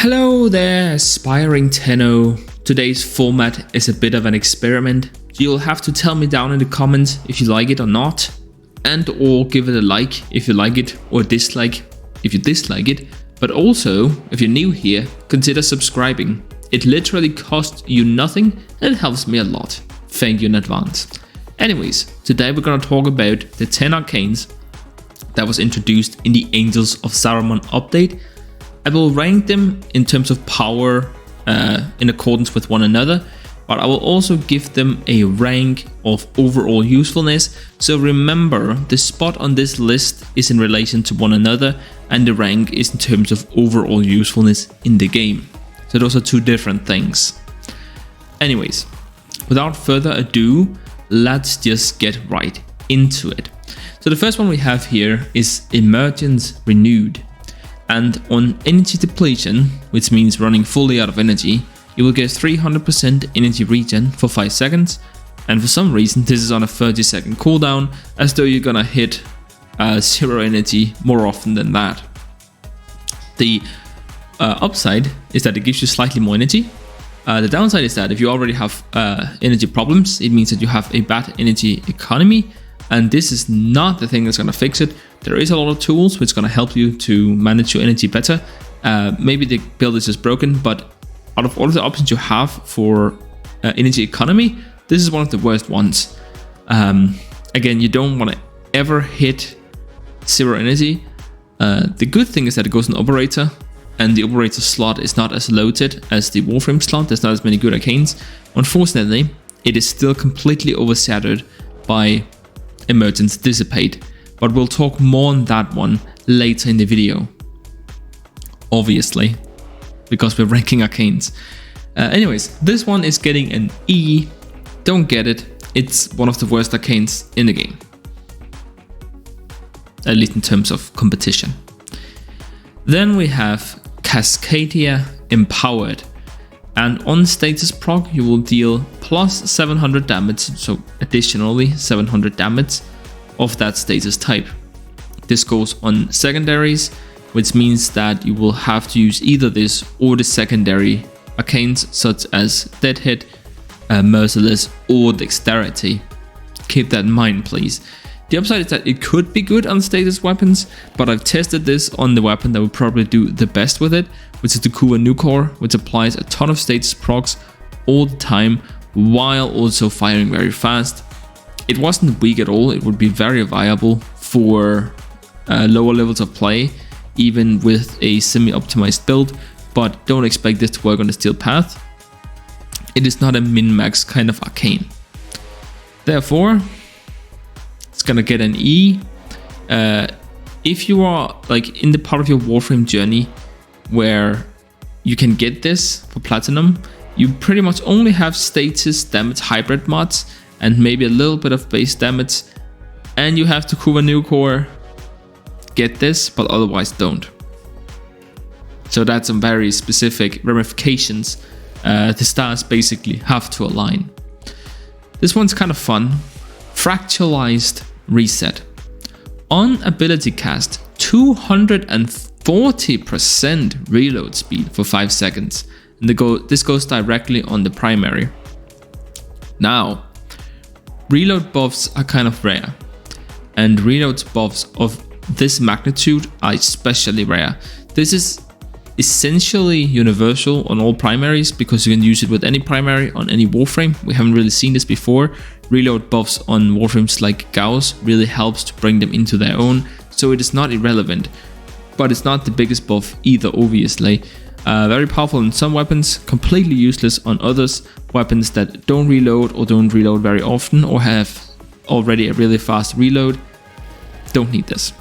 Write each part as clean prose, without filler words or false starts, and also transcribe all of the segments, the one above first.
Hello there, aspiring Tenno. Today's format is a bit of an experiment. You'll have to tell me down in the comments if you like it or not, and or give it a like if you like it, or dislike if you dislike it. But also, if you're new here, consider subscribing. It literally costs you nothing and it helps me a lot. Thank you in advance. Anyways, today we're gonna talk about the 10 arcanes that was introduced in the Angels of ZARIMAN update. I will rank them in terms of power in accordance with one another, but I will also give them a rank of overall usefulness. So remember, the spot on this list is in relation to one another, and the rank is in terms of overall usefulness in the game. So those are two different things. Anyways, without further ado, let's just get right into it. So the first one we have here is Emergence Renewed. And on energy depletion, which means running fully out of energy, you will get 300% energy regen for 5 seconds. And for some reason, this is on a 30-second cooldown, as though you're gonna hit 0 energy more often than that. The upside is that it gives you slightly more energy. The downside is that if you already have energy problems, it means that you have a bad energy economy. And this is not the thing that's going to fix it. There is a lot of tools which are going to help you to manage your energy better. Maybe the build is just broken, but out of all of the options you have for energy economy, this is one of the worst ones. Again, you don't want to ever hit 0 energy. The good thing is that it goes in operator, and the operator slot is not as loaded as the Warframe slot. There's not as many good arcanes. Unfortunately, it is still completely overshadowed by Emergence Dissipate, but we'll talk more on that one later in the video, obviously, because we're ranking arcanes. Anyways, this one is getting an E. Don't get it, it's one of the worst arcanes in the game, at least in terms of competition. Then we have Cascadia Empowered, and on status proc you will deal plus 700 damage, so additionally 700 damage of that status type. This goes on secondaries, which means that you will have to use either this or the secondary arcanes such as Dead Hit, Merciless, or Dexterity. Keep that in mind, please. The upside is that it could be good on status weapons, but I've tested this on the weapon that would probably do the best with it, which is the Kuwa Nukor, which applies a ton of status procs all the time while also firing very fast. It wasn't weak at all. It would be very viable for lower levels of play, even with a semi-optimized build, but don't expect this to work on the steel path. It is not a min-max kind of arcane. Therefore, it's gonna get an E. If you are like in the part of your Warframe journey where you can get this for platinum, you pretty much only have status damage hybrid mods and maybe a little bit of base damage, and you have to Kuwa Nukor, get this, but otherwise don't. So that's some very specific ramifications. The stars basically have to align. This one's kind of fun. Fractalized Reset. On ability cast, 240% reload speed for 5 seconds. And this goes directly on the primary. Now, reload buffs are kind of rare, and reload buffs of this magnitude are especially rare. This is essentially universal on all primaries because you can use it with any primary on any Warframe. We haven't really seen this before. Reload buffs on Warframes like Gauss really helps to bring them into their own, so it is not irrelevant, but it's not the biggest buff either, obviously. Very powerful on some weapons, completely useless on others. Weapons that don't reload or don't reload very often or have already a really fast reload don't need this.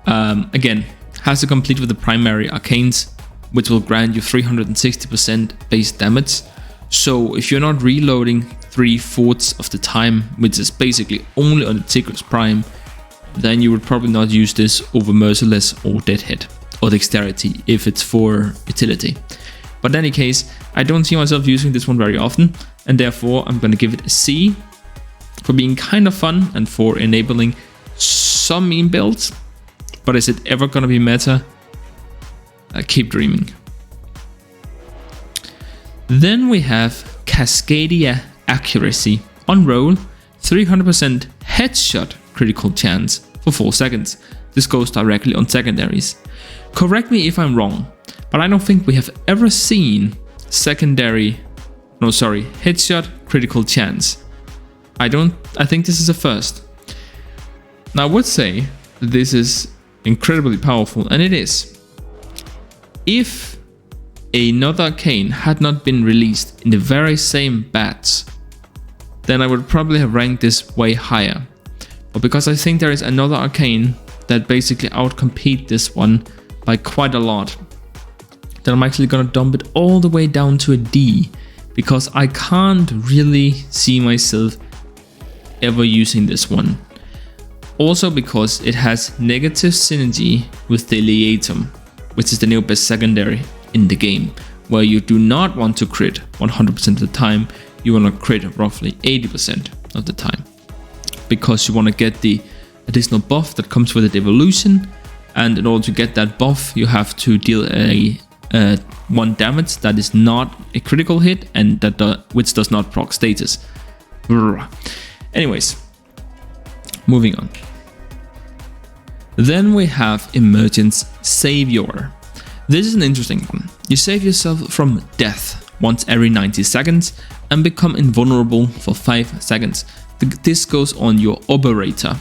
Again, has to complete with the primary arcanes, which will grant you 360% base damage. So if you're not reloading 3/4 of the time, which is basically only on the Tigris Prime, then you would probably not use this over Merciless or Dead Hit or Dexterity if it's for utility. But in any case, I don't see myself using this one very often, and therefore I'm going to give it a C for being kind of fun and for enabling some meme builds. But is it ever going to be meta? keep dreaming. Then we have Cascadia Accuracy. On roll, 300% headshot critical chance for 4 seconds. This goes directly on secondaries. Correct me if I'm wrong, but I don't think we have ever seen headshot critical chance. I think this is a first. Now I would say that this is incredibly powerful, and it is. If another arcane had not been released in the very same batch, then I would probably have ranked this way higher. But because I think there is another arcane that basically outcompete this one by quite a lot, then I'm actually gonna dump it all the way down to a D, because I can't really see myself ever using this one. Also because it has negative synergy with the Liatum, which is the new best secondary in the game, where you do not want to crit 100% of the time, you want to crit roughly 80% of the time, because you want to get the additional buff that comes with the devolution, and in order to get that buff you have to deal a 1 damage that is not a critical hit and which does not proc status. Anyways, moving on. Then we have Emergence Savior. This is an interesting one. You save yourself from death once every 90 seconds and become invulnerable for 5 seconds. This goes on your operator.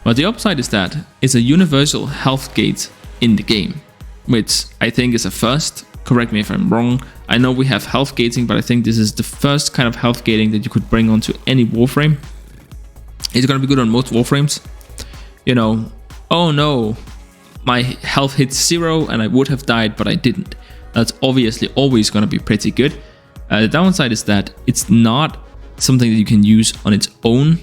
But the upside is that it's a universal health gate in the game, which I think is a first. Correct me if I'm wrong. I know we have health gating, but I think this is the first kind of health gating that you could bring onto any Warframe. It's gonna be good on most Warframes. You know, oh no, my health hits 0 and I would have died, but I didn't. That's obviously always gonna be pretty good. The downside is that it's not something that you can use on its own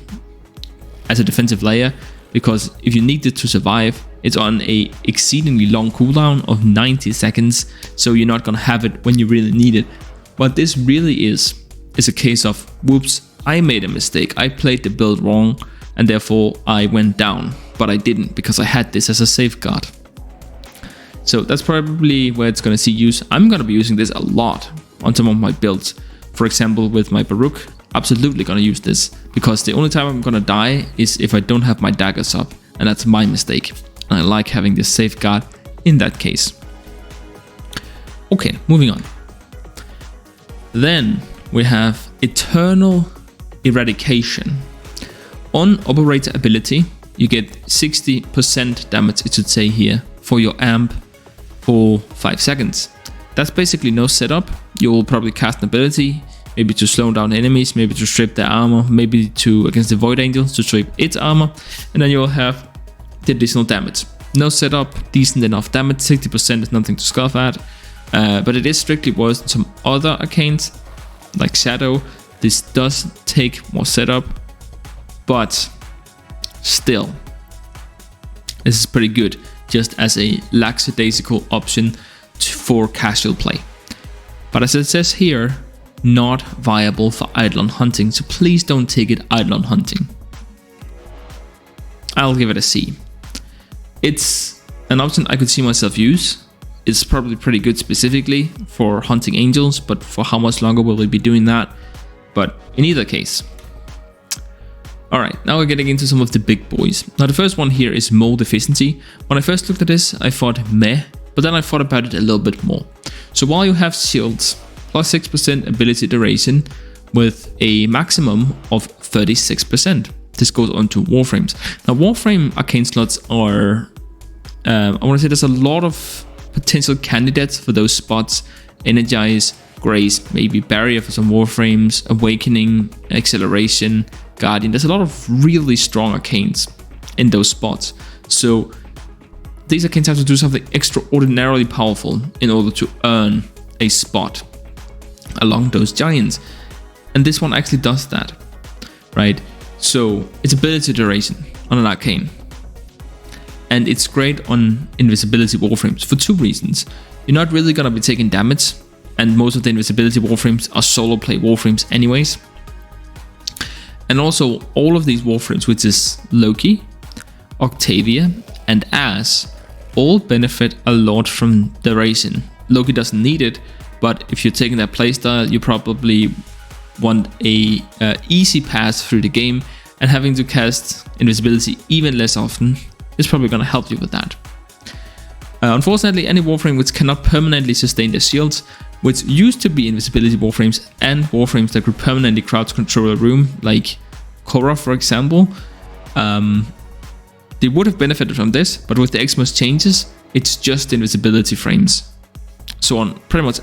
as a defensive layer, because if you need it to survive, it's on a exceedingly long cooldown of 90 seconds, so you're not gonna have it when you really need it. But this really is a case of, whoops, I made a mistake, I played the build wrong, and therefore I went down, but I didn't because I had this as a safeguard. So that's probably where it's gonna see use. I'm gonna be using this a lot on some of my builds. For example, with my Baruch, absolutely gonna use this, because the only time I'm gonna die is if I don't have my daggers up, and that's my mistake. And I like having this safeguard in that case. Okay, moving on. Then we have Ethernal Eradication. On operator ability, you get 60% damage, it should say here, for your amp for 5 seconds. That's basically no setup. You'll probably cast an ability, maybe to slow down enemies, maybe to strip their armor, maybe to against the Void Angel to strip its armor, and then you'll have the additional damage. No setup, decent enough damage. 60% is nothing to scoff at, but it is strictly worse than some other arcanes like Shadow. This does take more setup, but still, this is pretty good just as a lackadaisical option for casual play. But as it says here, not viable for Eidolon hunting, so please don't take it Eidolon hunting. I'll give it a C. It's an option I could see myself use. It's probably pretty good specifically for hunting angels, but for how much longer will we be doing that? But in either case. Alright, now we're getting into some of the big boys. Now the first one here is Molt Efficiency. When I first looked at this, I thought meh, but then I thought about it a little bit more. So while you have shields, plus 6% ability duration with a maximum of 36%. This goes on to Warframes. Now Warframe arcane slots are, I want to say there's a lot of potential candidates for those spots. Energize, Grace, maybe Barrier for some Warframes, Awakening, Acceleration, Guardian. There's a lot of really strong arcanes in those spots. So these arcanes have to do something extraordinarily powerful in order to earn a spot along those giants. And this one actually does that, right? So it's ability duration on an arcane. And it's great on invisibility Warframes for 2 reasons. You're not really going to be taking damage, and most of the invisibility Warframes are solo play Warframes anyways. And also all of these Warframes, which is Loki, Octavia, and Ash, all benefit a lot from duration. Loki doesn't need it, but if you're taking that playstyle, you probably want a easy pass through the game, and having to cast invisibility even less often is probably going to help you with that. Unfortunately, any Warframe which cannot permanently sustain their shields, which used to be invisibility Warframes and Warframes that could permanently crowd control a room, like Korra for example, they would have benefited from this, but with the Xmas changes, it's just invisibility frames. So on pretty much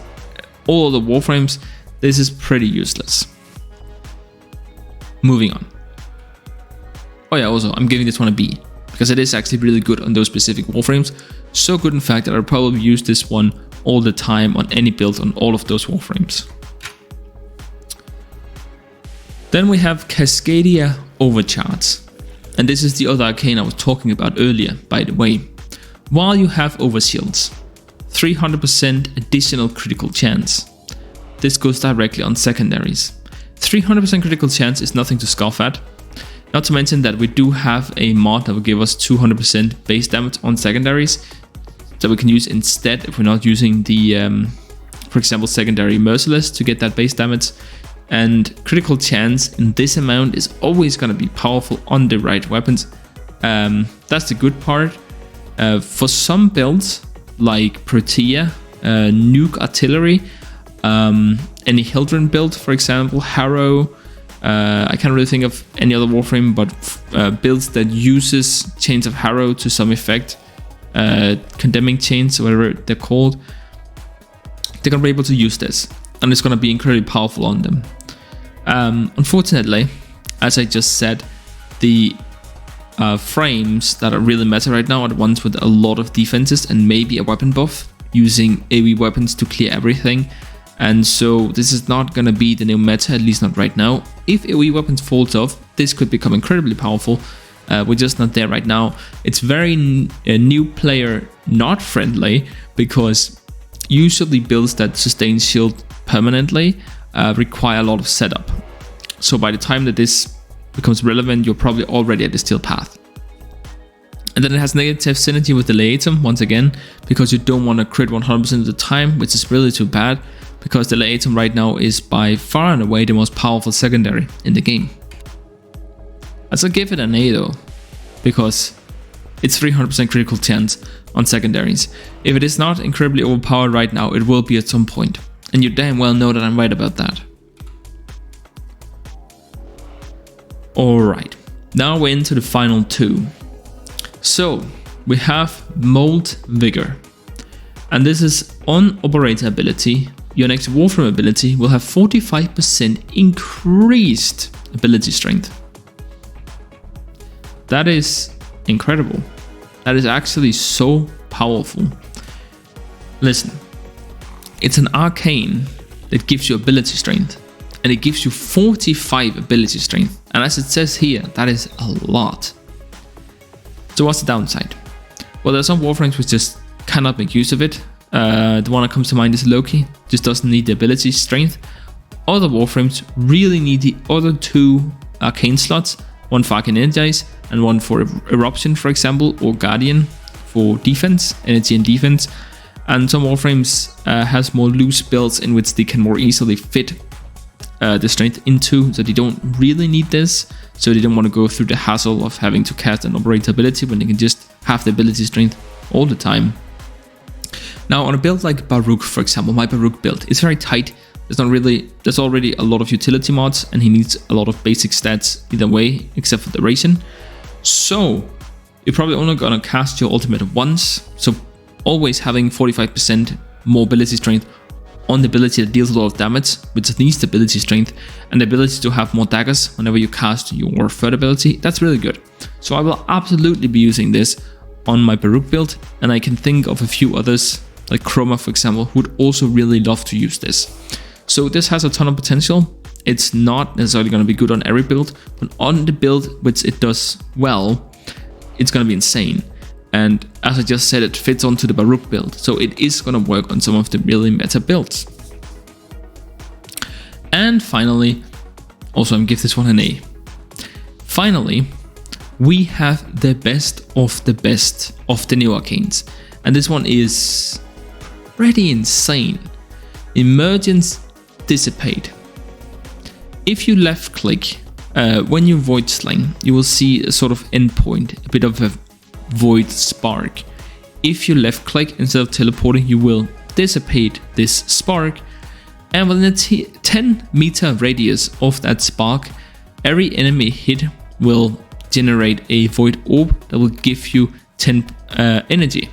all of the Warframes, this is pretty useless. Moving on. Oh yeah, also, I'm giving this one a B, because it is actually really good on those specific Warframes. So good in fact that I'll probably use this one all the time on any build on all of those Warframes. Then we have Cascadia Overcharge. And this is the other arcane I was talking about earlier, by the way. While you have overshields, 300% additional critical chance. This goes directly on secondaries. 300% critical chance is nothing to scoff at. Not to mention that we do have a mod that will give us 200% base damage on secondaries that we can use instead if we're not using the, for example, secondary Merciless to get that base damage. And critical chance in this amount is always going to be powerful on the right weapons. That's the good part. For some builds like Protea, Nuke Artillery, any Hildren build, for example, Harrow, I can't really think of any other Warframe, but builds that uses Chains of Harrow to some effect, Condemning Chains, or whatever they're called, they're going to be able to use this, and it's going to be incredibly powerful on them. Unfortunately, as I just said, the frames that are really meta right now are the ones with a lot of defenses and maybe a weapon buff, using AoE weapons to clear everything. And so this is not going to be the new meta, at least not right now. If AoE weapons falls off, this could become incredibly powerful. We're just not there right now. It's very new player not friendly, because usually builds that sustain shield permanently require a lot of setup. So by the time that this becomes relevant, you're probably already at the steel path. And then it has negative synergy with the Leatum once again, because you don't want to crit 100% of the time, which is really too bad, because the Leatum right now is by far and away the most powerful secondary in the game. I'd still give it an A though, because it's 300% critical chance on secondaries. If it is not incredibly overpowered right now, it will be at some point. And you damn well know that I'm right about that. Alright, now we're into the final two. So, we have Molt Vigor. And this is on operator ability. Your next Warframe ability will have 45% increased ability strength. That is incredible. That is actually so powerful. Listen, it's an arcane that gives you ability strength, and it gives you 45 ability strength. And as it says here, that is a lot. So what's the downside? Well, there's some Warframes which just cannot make use of it. The one that comes to mind is Loki, just doesn't need the ability strength. Other Warframes really need the other two arcane slots, one for Arcane Energize and one for Eruption, for example, or Guardian for defense, energy and defense. And some Warframes has more loose builds in which they can more easily fit the strength into, so they don't really need this, so they don't want to go through the hassle of having to cast an operator ability when they can just have the ability strength all the time. Now on a build like Baruch, for example, my Baruch build, it's very tight. There's already a lot of utility mods, and he needs a lot of basic stats either way, except for duration. So you're probably only gonna cast your ultimate once, so always having 45% more ability strength on the ability that deals a lot of damage, which needs the ability strength, and the ability to have more daggers whenever you cast your third ability, that's really good. So I will absolutely be using this on my Baruch build, and I can think of a few others, like Chroma for example, who would also really love to use this. So this has a ton of potential. It's not necessarily going to be good on every build, but on the build which it does well, it's going to be insane. And as I just said, it fits onto the Baruch build, so it is going to work on some of the really meta builds. And finally, also I'm going to give this one an A. Finally, we have the best of the new arcanes. And this one is pretty insane. Emergence Dissipate. If you left click, when you void sling, you will see a sort of endpoint, a bit of a void spark. If you left click instead of teleporting, you will dissipate this spark, and within a 10 meter radius of that spark, every enemy hit will generate a void orb that will give you 10 energy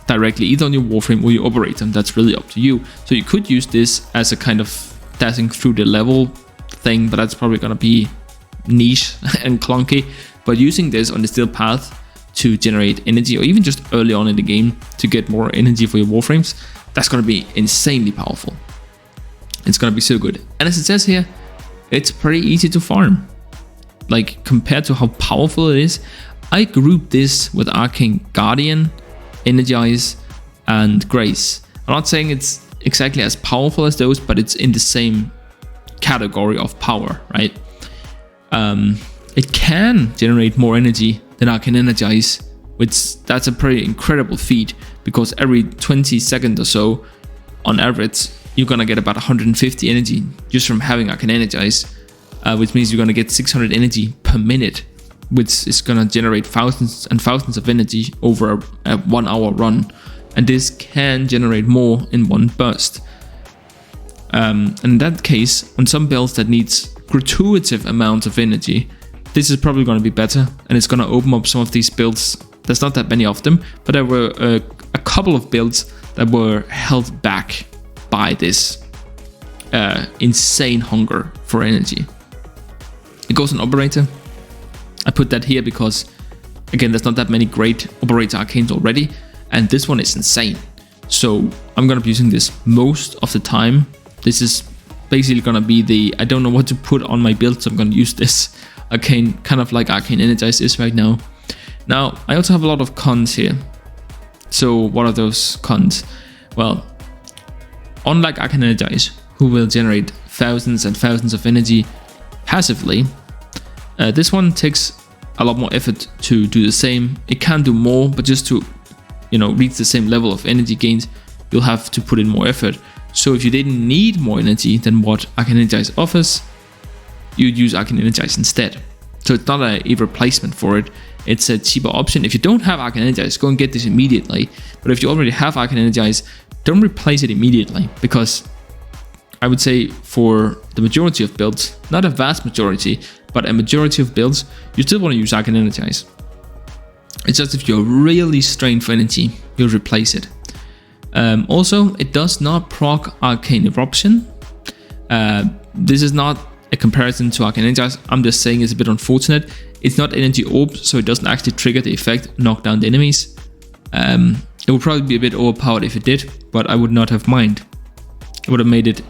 directly, either on your Warframe or your operator. That's really up to you. So you could use this as a kind of dashing through the level thing, but that's probably gonna be niche and clunky. But using this on the steel path to generate energy, or even just early on in the game to get more energy for your Warframes, that's gonna be insanely powerful. It's gonna be so good. And as it says here, it's pretty easy to farm. Like, compared to how powerful it is, I grouped this with Arcane Guardian, Energize, and Grace. I'm not saying it's exactly as powerful as those, but it's in the same category of power, right? It can generate more energy than Arcane Energize, which that's a pretty incredible feat, because every 20 seconds or so, on average, you're gonna get about 150 energy just from having Arcane Energize, which means you're gonna get 600 energy per minute, which is gonna generate thousands and thousands of energy over a 1 hour run. And this can generate more in one burst. And in that case, on some builds that needs gratuitous amounts of energy, this is probably going to be better, and it's going to open up some of these builds. There's not that many of them, but there were a couple of builds that were held back by this insane hunger for energy. It goes on operator. I put that here because, again, there's not that many great operator arcanes already, and this one is insane. So I'm going to be using this most of the time. This is basically going to be the, I don't know what to put on my build, so I'm going to use this arcane, kind of like Arcane Energize is right now. Now, I also have a lot of cons here. So what are those cons? Well, unlike Arcane Energize, who will generate thousands and thousands of energy passively, this one takes a lot more effort to do the same. It can do more, but just to, reach the same level of energy gains, you'll have to put in more effort. So if you didn't need more energy than what Arcane Energize offers, you'd use Arcane Energize instead. So it's not a replacement for it, it's a cheaper option. If you don't have Arcane Energize, go and get this immediately. But if you already have Arcane Energize, don't replace it immediately, because I would say for the majority of builds, not a vast majority, but a majority of builds, you still want to use Arcane Energize. It's just if you're really strained for energy, you'll replace it. Also, it does not proc Arcane Eruption. This is not a comparison to Arcane Energize. I'm just saying it's a bit unfortunate. It's not energy orb, so it doesn't actually trigger the effect, knock down the enemies. It would probably be a bit overpowered if it did, but I would not have mind. It would have made it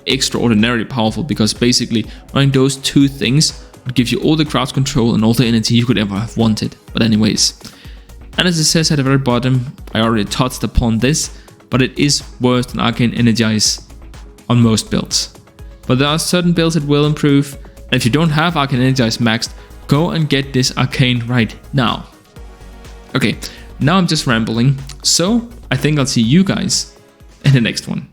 extraordinarily powerful, because basically running those two things would give you all the crowd control and all the energy you could ever have wanted. But anyways, and as it says at the very bottom, I already touched upon this, but it is worse than Arcane Energize on most builds. But there are certain builds that will improve, and if you don't have Arcane Energize maxed, go and get this arcane right now. Okay, now I'm just rambling, so I think I'll see you guys in the next one.